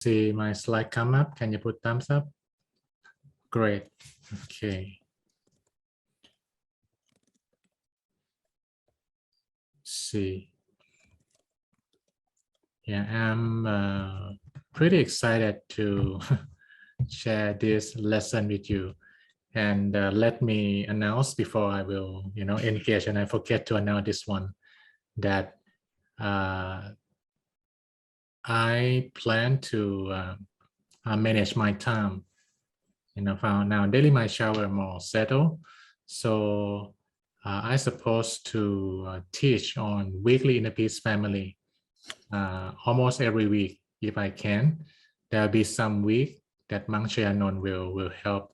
See my slide come up. Can you put thumbs up? Great. Okay. See. Yeah, I'm pretty excited to share this lesson with you. And let me announce before I will, engage, and I forget to announce this one, that I plan to manage my time. Found now daily my shower more settled. So I supposed to teach on weekly inner peace family almost every week if I can. There'll be some week that Mang Chayanon will help.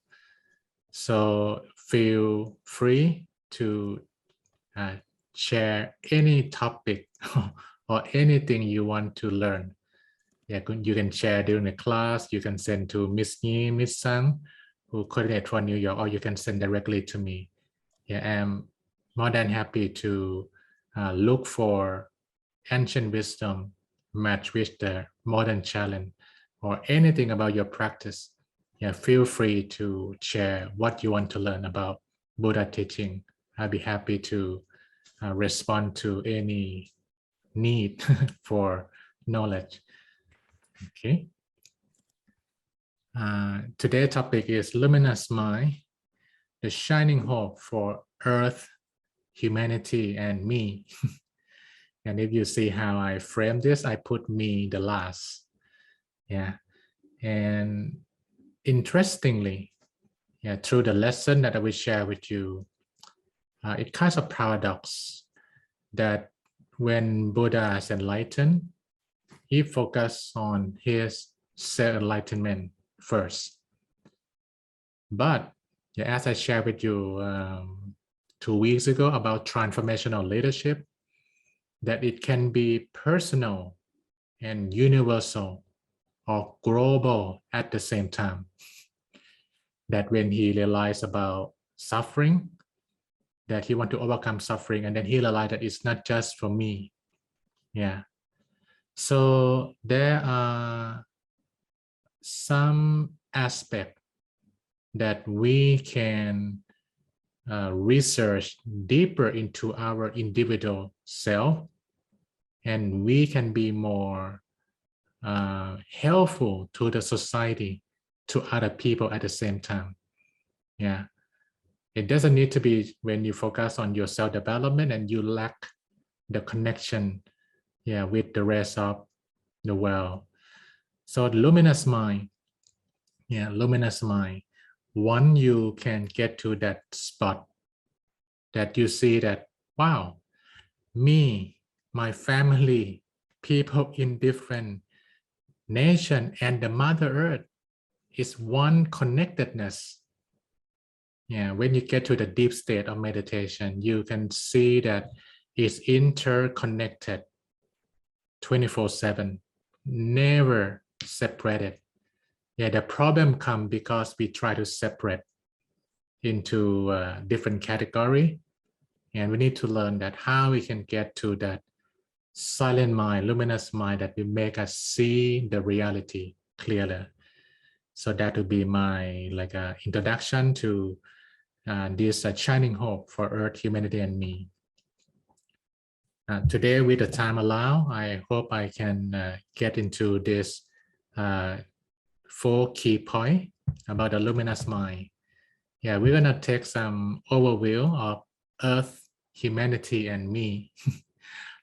So feel free to share any topic or anything you want to learn. Yeah, you can share during the class. You can send to Miss Yi, Miss Sang, who coordinate from New York, or you can send directly to me. Yeah, I'm more than happy to look for ancient wisdom match with the modern challenge or anything about your practice. Yeah, feel free to share what you want to learn about Buddha teaching. I'll be happy to respond to any need for knowledge. Okay. Today's topic is Luminous Mind, the shining hope for Earth, humanity, and me. And if you see how I frame this, I put me the last. Yeah. And interestingly, yeah, through the lesson that I will share with you, it kind of paradox that when Buddha is enlightened, he focused on his self-enlightenment first. But yeah, as I shared with you 2 weeks ago about transformational leadership, that it can be personal and universal or global at the same time. That when he realized about suffering, that he want to overcome suffering, and then he realized that it's not just for me. Yeah. So there are some aspects that we can research deeper into our individual self, and we can be more helpful to the society, to other people at the same time. Yeah. It doesn't need to be when you focus on your self-development and you lack the connection, yeah, with the rest of the world. So luminous mind, yeah, luminous mind. Once you can get to that spot that you see that, wow, me, my family, people in different nation, and the Mother Earth is one connectedness. Yeah, when you get to the deep state of meditation, you can see that it's interconnected 24/7, never separated. Yeah, the problem comes because we try to separate into different category, and we need to learn that how we can get to that silent mind, luminous mind that will make us see the reality clearly. So that would be my introduction to this shining hope for Earth, humanity, and me. Today, with the time allow, I hope I can get into this 4 key points about the luminous mind. Yeah, we're gonna take some overview of Earth, humanity, and me,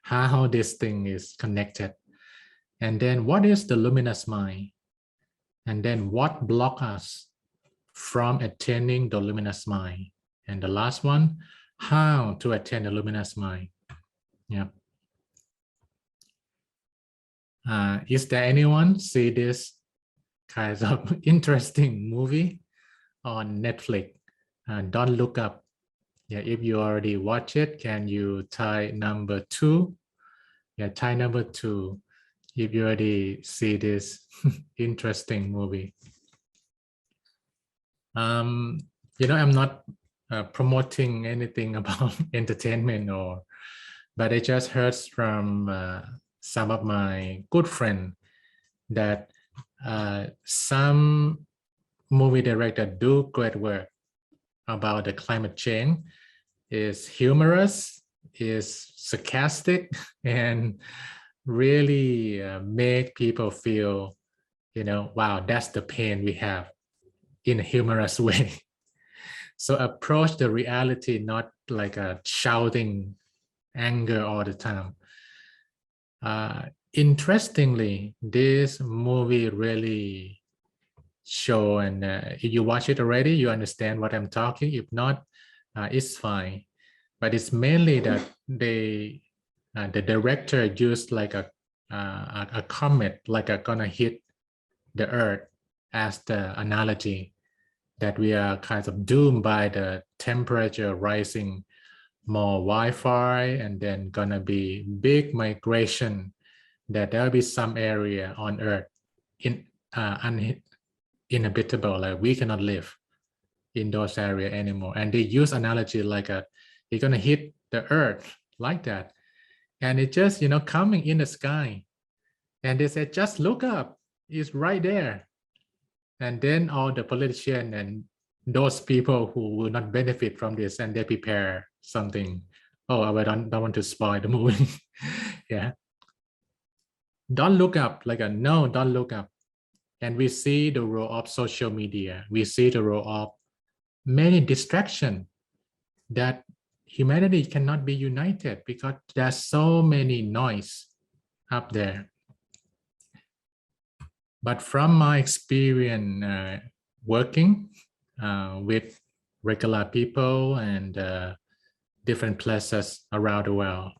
how this thing is connected. And then what is the luminous mind? And then what blocks us from attaining the luminous mind? And the last one, how to attain the luminous mind. Yeah. Is there anyone see this kind of interesting movie on Netflix? Don't Look Up. Yeah, if you already watch it, can you type number 2? Yeah, type number 2 if you already see this interesting movie. I'm not promoting anything about entertainment but I just heard from some of my good friends that some movie director do great work about the climate change, is humorous, is sarcastic, and really make people feel, wow, that's the pain we have in a humorous way. So approach the reality not like a shouting anger all the time. Interestingly, this movie really show, and if you watch it already, you understand what I'm talking. If not, it's fine. But it's mainly that the director used like a comet, like gonna hit the Earth as the analogy that we are kind of doomed by the temperature rising, more Wi-Fi, and then gonna be big migration, that there'll be some area on Earth uninhabitable, like we cannot live in those areas anymore. And they use analogy like you're gonna hit the Earth like that, and it just coming in the sky, and they said just look up, it's right there. And then all the politicians and those people who will not benefit from this, and they prepare something. Oh, I don't want to spoil the movie. Yeah, don't look up, like no, don't look up. And we see the role of social media. We see the role of many distractions, that humanity cannot be united because there's so many noise up there. But from my experience working with regular people and different places around the world,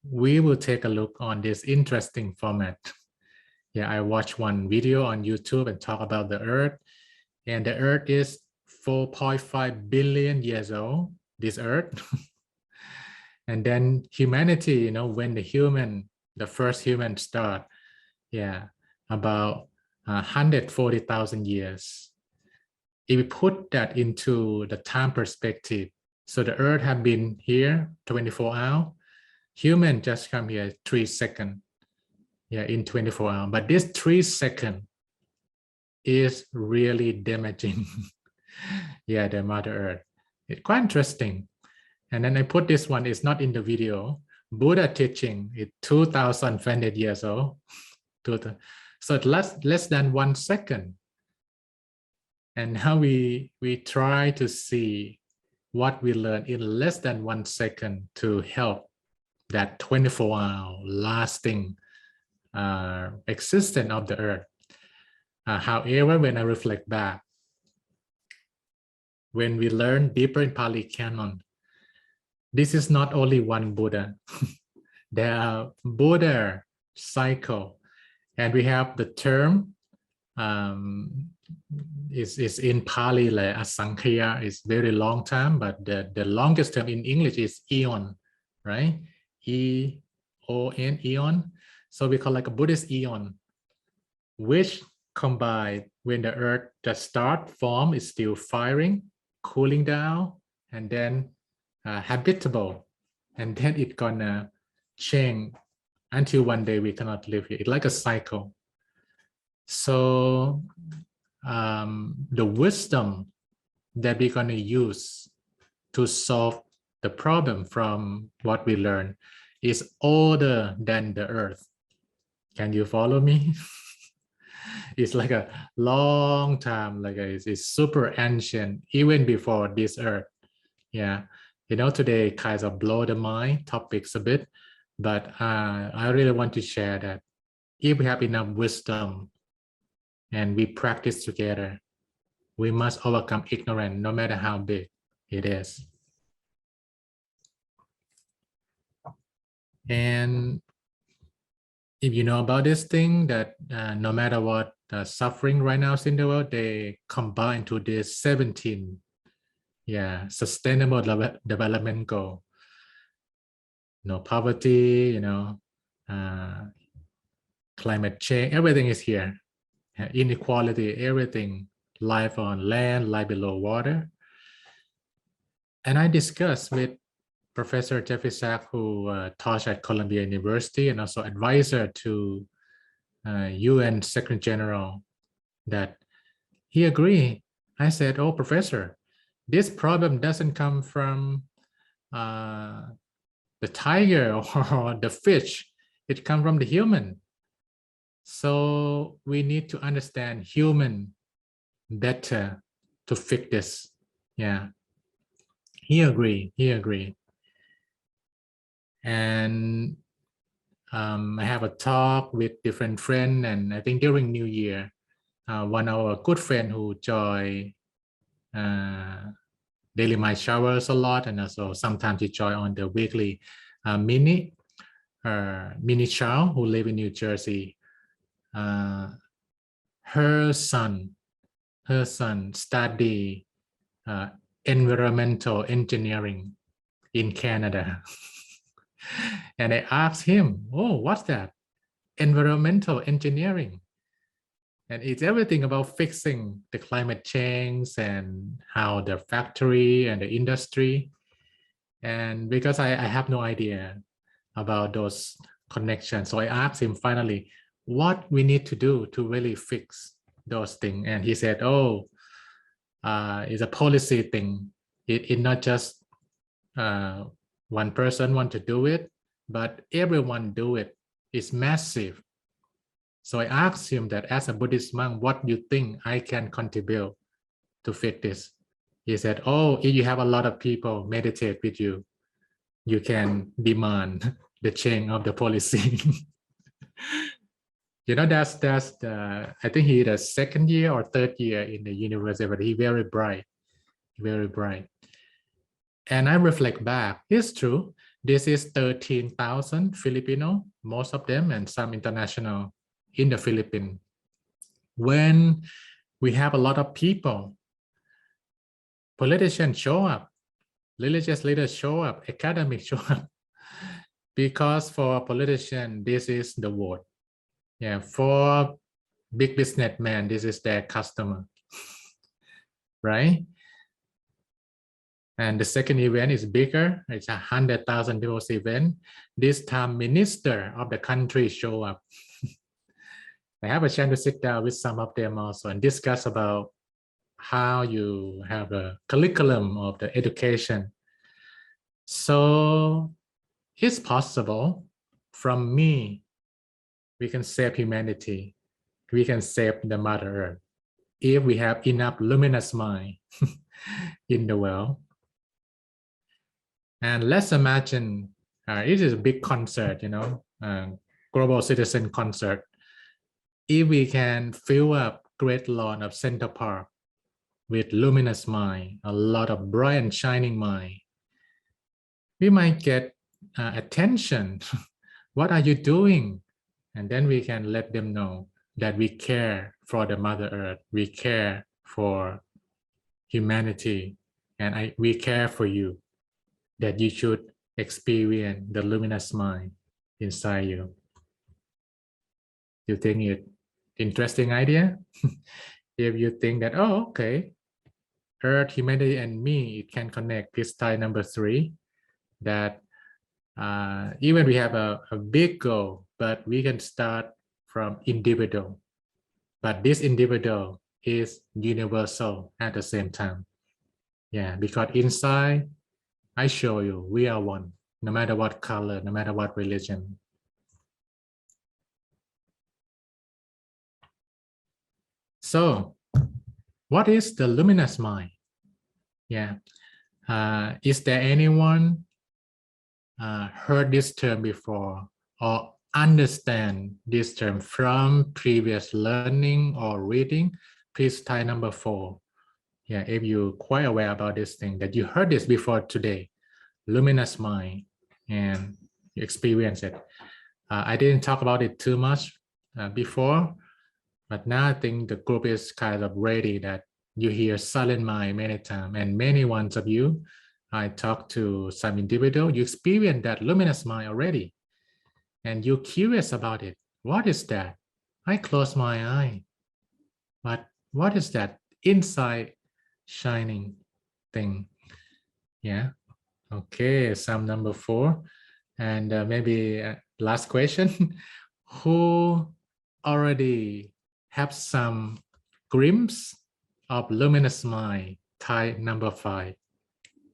we will take a look on this interesting format. Yeah, I watched one video on YouTube and talk about the Earth, and the Earth is 4.5 billion years old, this Earth. And then humanity, when the first human start, yeah, about 140,000 years. If we put that into the time perspective, so the Earth have been here 24 hours, human just come here 3 seconds, yeah, in 24 hours. But this 3 seconds is really damaging, yeah, the Mother Earth. It's quite interesting. And then I put this one, it's not in the video. Buddha teaching is 2,500 years old. So it's less than 1 second. And now we try to see what we learn in less than 1 second to help that 24-hour lasting existence of the Earth. However, when I reflect back, when we learn deeper in Pali Canon, this is not only one Buddha. There are Buddha cycle, and we have the term is in Pali like Asankhya, is very long time, but the longest term in English is eon, right? E-O-N, eon. So we call like a Buddhist eon, which combined when the Earth just start form is still firing, cooling down, and then habitable, and then it's gonna change until one day we cannot live here. It's like a cycle. So the wisdom that we're gonna use to solve the problem from what we learn is older than the Earth. Can you follow me? It's like a long time, like it's super ancient, even before this Earth. Yeah, today kind of blow the mind topics a bit, but I really want to share that if we have enough wisdom and we practice together, we must overcome ignorance, no matter how big it is. And if you know about this thing, that no matter what suffering right now is in the world, they combine to this 17 sustainable development goal. Poverty, climate change, everything is here. Inequality, everything, life on land, life below water. And I discussed with Professor Jeffrey Sachs, who taught at Columbia University and also advisor to UN Secretary General, that he agreed. I said, oh, professor, this problem doesn't come from the tiger or the fish. It comes from the human. So we need to understand human better to fix this. Yeah, he agreed. And I have a talk with different friends, and I think during New Year, one of our good friend who join daily my showers a lot, and also sometimes he join on the weekly mini child who live in New Jersey. Her son study environmental engineering in Canada. And I asked him, oh, what's that? Environmental engineering. And it's everything about fixing the climate change and how the factory and the industry. And because I have no idea about those connections, so I asked him finally, what we need to do to really fix those things. And he said, oh, it's a policy thing. It not just one person want to do it, but everyone do it. It's massive. So I asked him that as a Buddhist monk, what do you think I can contribute to fix this? He said, oh, if you have a lot of people meditate with you, you can demand the change of the policy. You know, that's the, I think he's the second year or third year in the university, but he's very bright. And I reflect back, it's true. This is 13,000 Filipino, most of them, and some international in the Philippines. When we have a lot of people, politicians show up, religious leaders show up, academics show up, because for a politician, this is the vote. Yeah, for big businessmen, this is their customer, right? And the second event is bigger. It's 100,000 people's event. This time, minister of the country show up. I have a chance to sit down with some of them also and discuss about how you have a curriculum of the education. So it's possible from me, we can save humanity. We can save the Mother Earth if we have enough luminous mind in the world. And let's imagine it is a big concert, you know, global citizen concert. If we can fill up great lawn of Center Park with luminous mind, a lot of bright and shining mind, we might get attention. What are you doing? And then we can let them know that we care for the Mother Earth, we care for humanity, and we care for you, that you should experience the luminous mind inside you. You think it interesting idea? If you think that, oh, okay, Earth, humanity, and me, it can connect, this time number 3, that even we have a big goal, but we can start from individual. But this individual is universal at the same time. Yeah, because inside, I show you, we are one, no matter what color, no matter what religion. So, what is the luminous mind? Yeah, is there anyone heard this term before or understand this term from previous learning or reading? Please type number 4. Yeah, if you're quite aware about this thing, that you heard this before today, luminous mind, and you experience it. I didn't talk about it too much before, but now I think the group is kind of ready that you hear silent mind many times, and many ones of you, I talked to some individual, you experience that luminous mind already, and you're curious about it. What is that? I close my eye, but what is that inside shining thing? Yeah, okay, some number 4, and maybe last question. Who already have some glimpse of luminous mind, type number 5,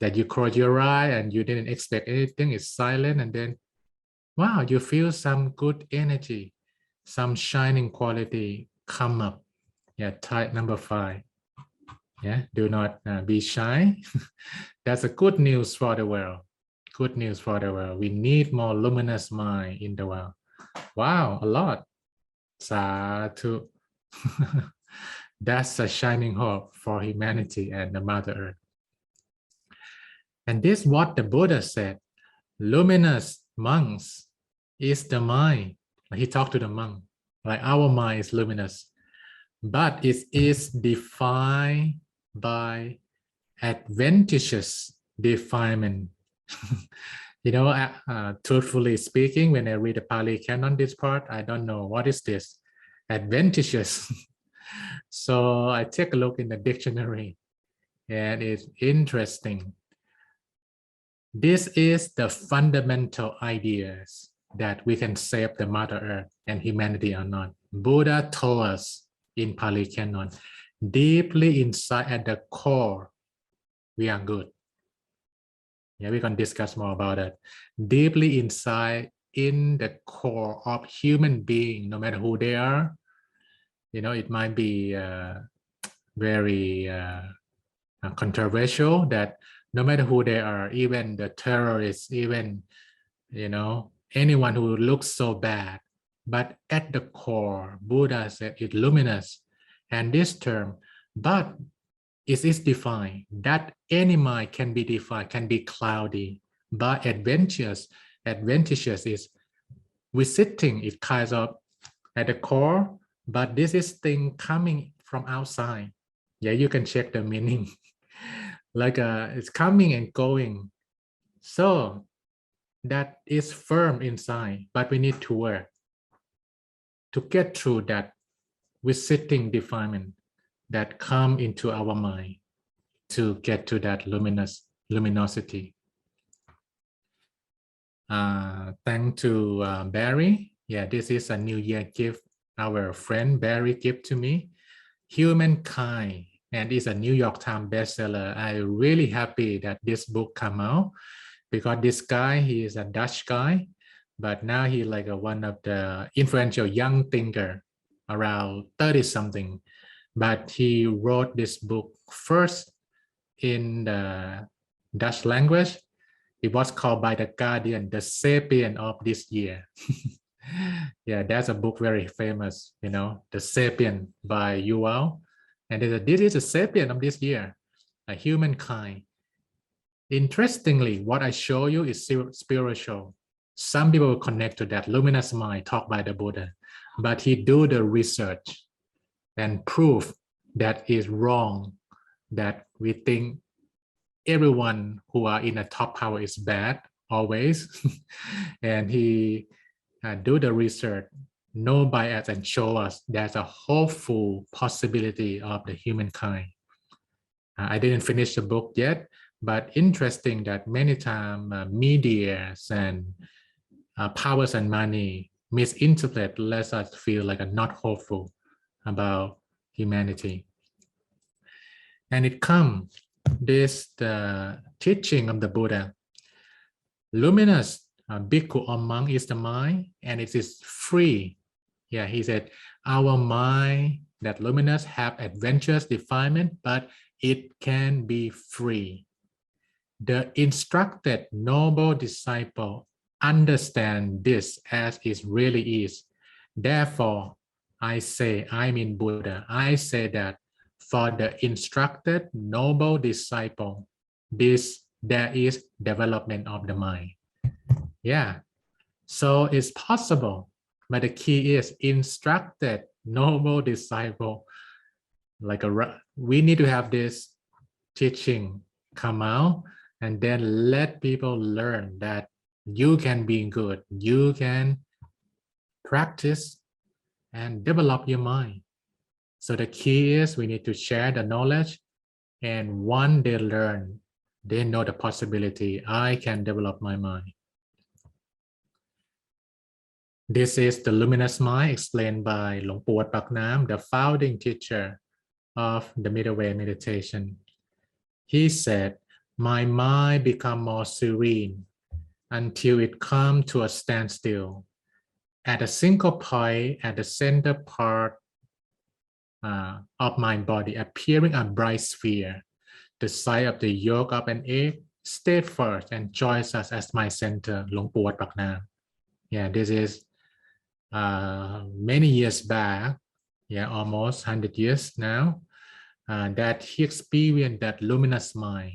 that you close your eye and you didn't expect anything, it's silent, and then wow, you feel some good energy, some shining quality come up. Yeah, type number 5. Yeah, do not be shy. That's a good news for the world. Good news for the world. We need more luminous mind in the world. Wow, a lot. Sadhu. That's a shining hope for humanity and the Mother Earth. And this is what the Buddha said. Luminous monks is the mind. He talked to the monk. Like our mind is luminous, but it is defined by adventitious definement. Truthfully speaking, when I read the Pali Canon, this part, I don't know what is this adventitious. So I take a look in the dictionary, and it's interesting. This is the fundamental ideas that we can save the Mother Earth and humanity or not. Buddha told us in Pali Canon, deeply inside at the core, we are good. Yeah, we can discuss more about it. Deeply inside in the core of human being, no matter who they are, it might be very controversial that no matter who they are, even the terrorists, even, anyone who looks so bad, but at the core, Buddha said it's luminous. And this term, but it is defined that any mind can be defined, can be cloudy, but adventitious is visiting it kind of at the core, but this is thing coming from outside. Yeah, you can check the meaning. Like it's coming and going. So that is firm inside, but we need to work to get through that visiting defilement that come into our mind to get to that luminosity. Thanks to Barry. Yeah, this is a New Year gift our friend Barry gave to me. Humankind, and it's a New York Times bestseller. I'm really happy that this book come out because this guy, he is a Dutch guy, but now he's like one of the influential young thinker around 30 something. But he wrote this book first in the Dutch language. It was called by the Guardian, The Sapien of This Year. Yeah, that's a book very famous, The Sapien by Yuval. And this is the Sapien of this year, a humankind. Interestingly, what I show you is spiritual. Some people will connect to that luminous mind taught by the Buddha, but he do the research and prove that is wrong, that we think everyone who are in a top power is bad always. And he do the research, no bias, and show us there's a hopeful possibility of the humankind. I didn't finish the book yet, but interesting that many times media and powers and money misinterpret, let us feel like not hopeful about humanity. And it comes, the teaching of the Buddha. Luminous bhikkhu or monk is the mind, and it is free. Yeah, he said, our mind, that luminous, have adventurous defilement, but it can be free. The instructed noble disciple understand this as it really is. Therefore, I say, I mean Buddha, I say that for the instructed noble disciple, there is development of the mind. Yeah, so it's possible, but the key is instructed noble disciple. We need to have this teaching come out and then let people learn that you can be good, you can practice and develop your mind. So the key is we need to share the knowledge, and once they learn, they know the possibility, I can develop my mind. This is the luminous mind explained by หลวงปู่วัดปากน้ำ the founding teacher of the middle way meditation. He said, my mind become more serene until it come to a standstill at a single point at the center part of my body, appearing a bright sphere, the size of the yolk of an egg, stayed first and joins us as my center. หลวงปู่วัดปากน้ำ Yeah, this is many years back, yeah, almost 100 years now, that he experienced that luminous mind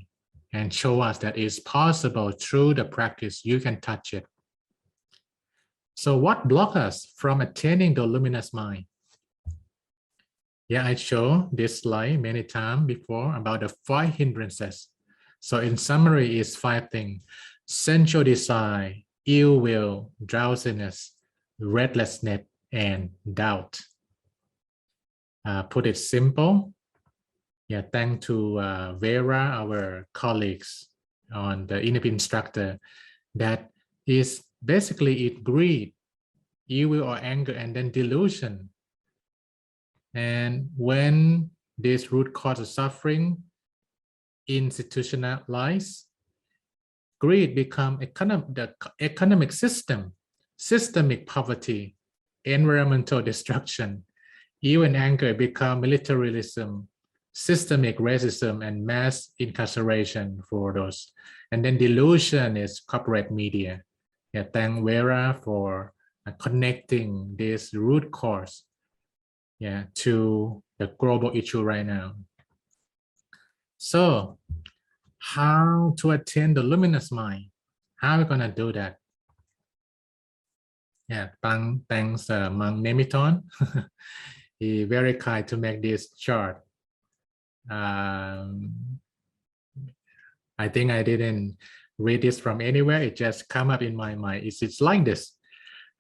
and show us that it's possible through the practice. You can touch it. So what blocks us from attaining the luminous mind? Yeah, I show this slide many times before about the 5 hindrances. So in summary, is 5 things: sensual desire, ill will, drowsiness, restlessness, and doubt. Put it simple. Yeah, thanks to Vera, our colleagues on the inner instructor, that is basically it greed, evil or anger, and then delusion. And when this root cause of suffering institutionalized, greed become the economic system, systemic poverty, environmental destruction. Even anger become militarism, systemic racism, and mass incarceration for those. And then delusion is corporate media. Yeah, thank Vera for connecting this root cause, yeah, to the global issue right now. So how to attain the luminous mind? How are we gonna do that? Yeah, thanks Mang Nemiton. He very kind to make this chart. I think I didn't read this from anywhere. It just come up in my mind. It's like this.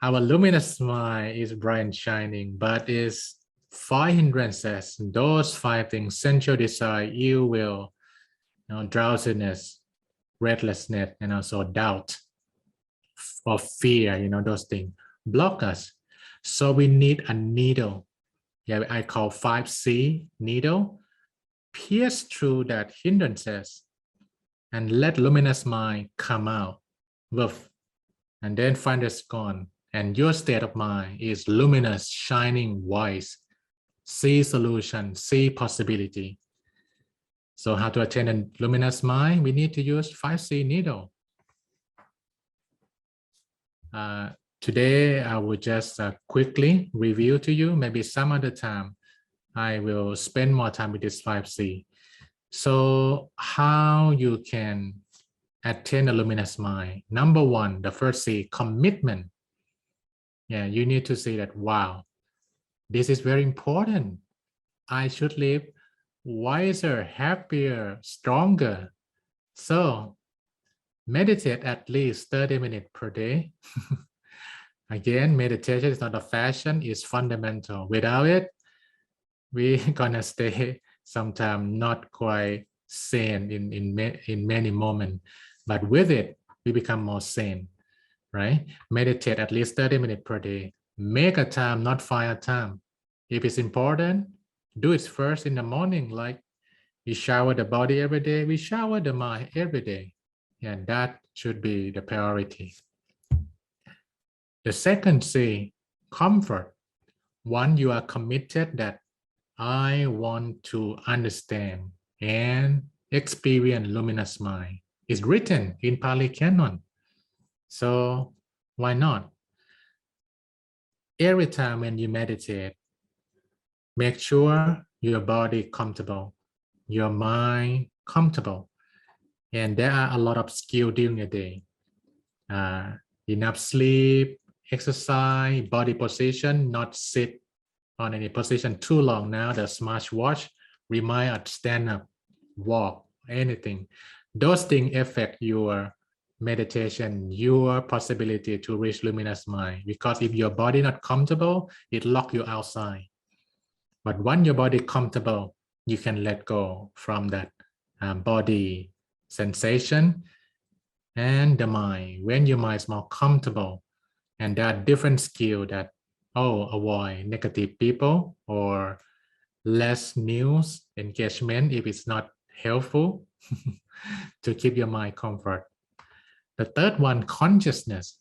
Our luminous mind is bright and shining, but is 5 hindrances. Those 5 things: sensual desire, ill will, drowsiness, restlessness, and also doubt or fear, those things block us. So we need a needle. Yeah, I call 5C needle, pierce through that hindrances and let luminous mind come out, and then find it's gone. And your state of mind is luminous, shining, wise, see solution, see possibility. So how to attain a luminous mind? We need to use 5C needle. Today, I will just quickly review to you. Maybe some other time, I will spend more time with this 5C. So how you can attain a luminous mind? Number 1, the first C, commitment. Yeah, you need to say that, wow, this is very important. I should live wiser, happier, stronger. So meditate at least 30 minutes per day. Again, meditation is not a fashion, it's fundamental. Without it, we're gonna stay sometimes not quite sane in many moments. But with it, we become more sane, right? Meditate at least 30 minutes per day. Make a time, not find a time. If it's important, do it first in the morning. Like we shower the body every day, we shower the mind every day. And that should be the priority. The second C, comfort. One, you are committed that I want to understand and experience luminous mind. It's written in Pali Canon. So why not? Every time when you meditate, make sure your body comfortable, your mind comfortable. And there are a lot of skills during the day. Enough sleep, exercise, body position, not sit on any position too long. Now the smartwatch remind us stand up, walk, anything. Those things affect your meditation, your possibility to reach luminous mind. Because if your body not comfortable, it lock you outside. But when your body comfortable, you can let go from that body sensation and the mind. When your mind is more comfortable, And there are different skills that, avoid negative people or less news engagement if it's not helpful to keep your mind comfort. The third one, consciousness.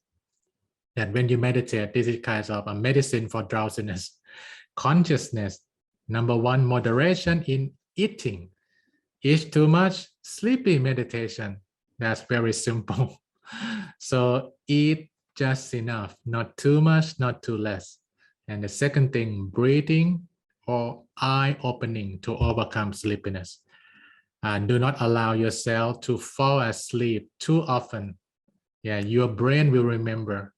That when you meditate, this is kind of a medicine for drowsiness. Consciousness. Number one, moderation in eating. Eat too much, sleepy meditation. That's very simple. So eat just enough, not too much, not too less. And the second thing, breathing or eye opening to overcome sleepiness. Do not allow yourself to fall asleep too often. Yeah, your brain will remember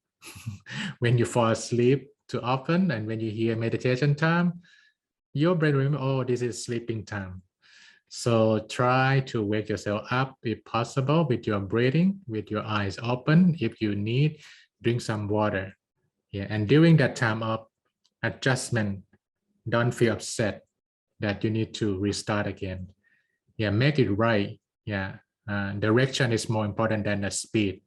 when you fall asleep too often, and when you hear meditation time, your brain remember, oh, this is sleeping time. So try to wake yourself up if possible with your breathing, with your eyes open. If you need, drink some water. Yeah, and during that time of adjustment, don't feel upset that you need to restart again. Yeah, make it right. Yeah, direction is more important than the speed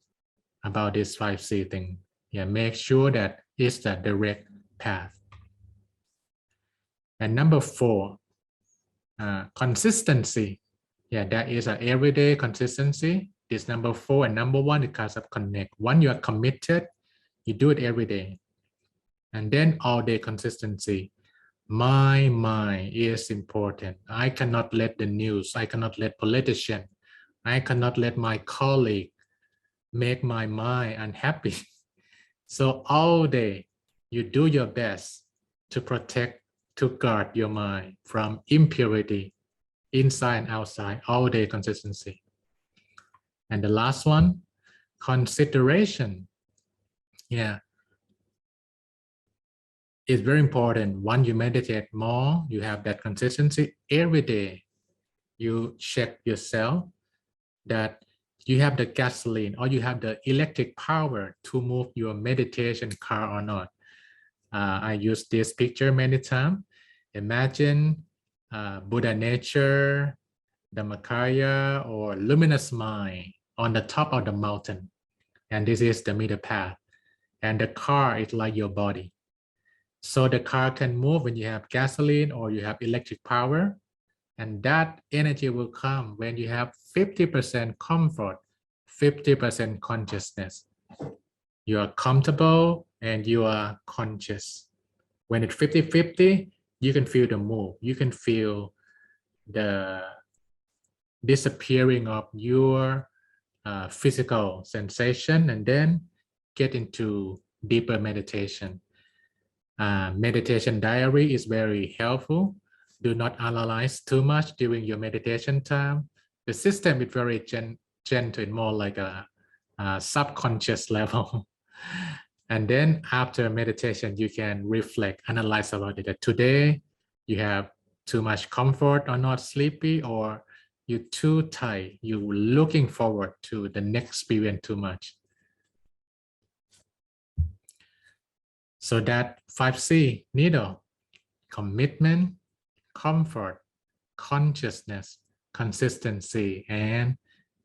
about this 5C thing. Yeah, make sure that it's the direct path. And number 4, consistency. Yeah, that is an everyday consistency. This number 4 and number 1 is kind of connect. When you are committed, you do it every day. And then all day consistency. My mind is important. I cannot let the news, I cannot let politician, I cannot let my colleague make my mind unhappy. So all day you do your best to protect, to guard your mind from impurity inside and outside, all day consistency. And the last one, consideration. Yeah. It's very important. When you meditate more, you have that consistency every day. You check yourself that you have the gasoline or you have the electric power to move your meditation car or not. I use this picture many times. Imagine Buddha nature, Dhammakaya, or luminous mind on the top of the mountain. And this is the middle path. And the car is like your body. So the car can move when you have gasoline or you have electric power. And that energy will come when you have 50% comfort, 50% consciousness. You are comfortable and you are conscious. When it's 50-50, you can feel the move. You can feel the disappearing of your physical sensation, and then get into deeper meditation. Meditation diary is very helpful. Do not analyze too much during your meditation time. The system is very gentle, more like a subconscious level. And then after meditation, you can reflect, analyze about it. That today you have too much comfort or not sleepy, or you're too tired, you're looking forward to the next experience too much. So that 5C needle, commitment, comfort, consciousness, consistency, and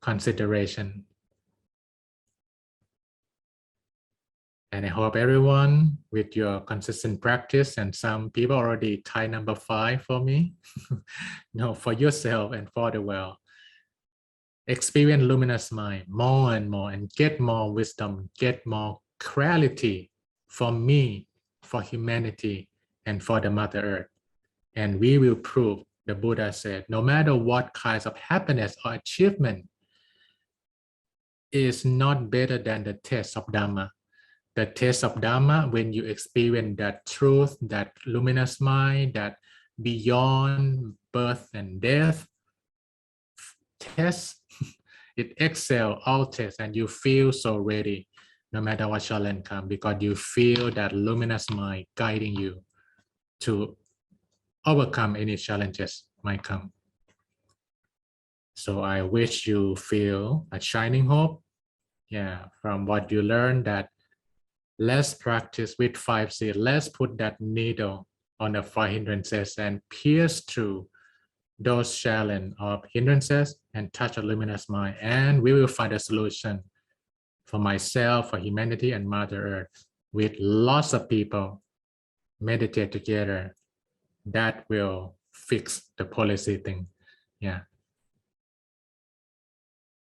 consideration. And I hope everyone with your consistent practice, and some people already tie number 5 for me, no, for yourself and for the world. Experience luminous mind more and more, and get more wisdom, get more clarity for me, for humanity, and for the Mother Earth. And we will prove, the Buddha said, no matter what kinds of happiness or achievement is not better than the taste of Dhamma. The taste of Dhamma, when you experience that truth, that luminous mind, that beyond birth and death test, it excels all tests, and you feel so ready no matter what challenge comes, because you feel that luminous mind guiding you to overcome any challenges might come. So I wish you feel a shining hope, from what you learned, that let's practice with 5C. Let's put that needle on the 5 hindrances and pierce through those challenges of hindrances and touch a luminous mind. And we will find a solution for myself, for humanity, and Mother Earth. with lots of people meditate together, that will fix the policy thing. Yeah.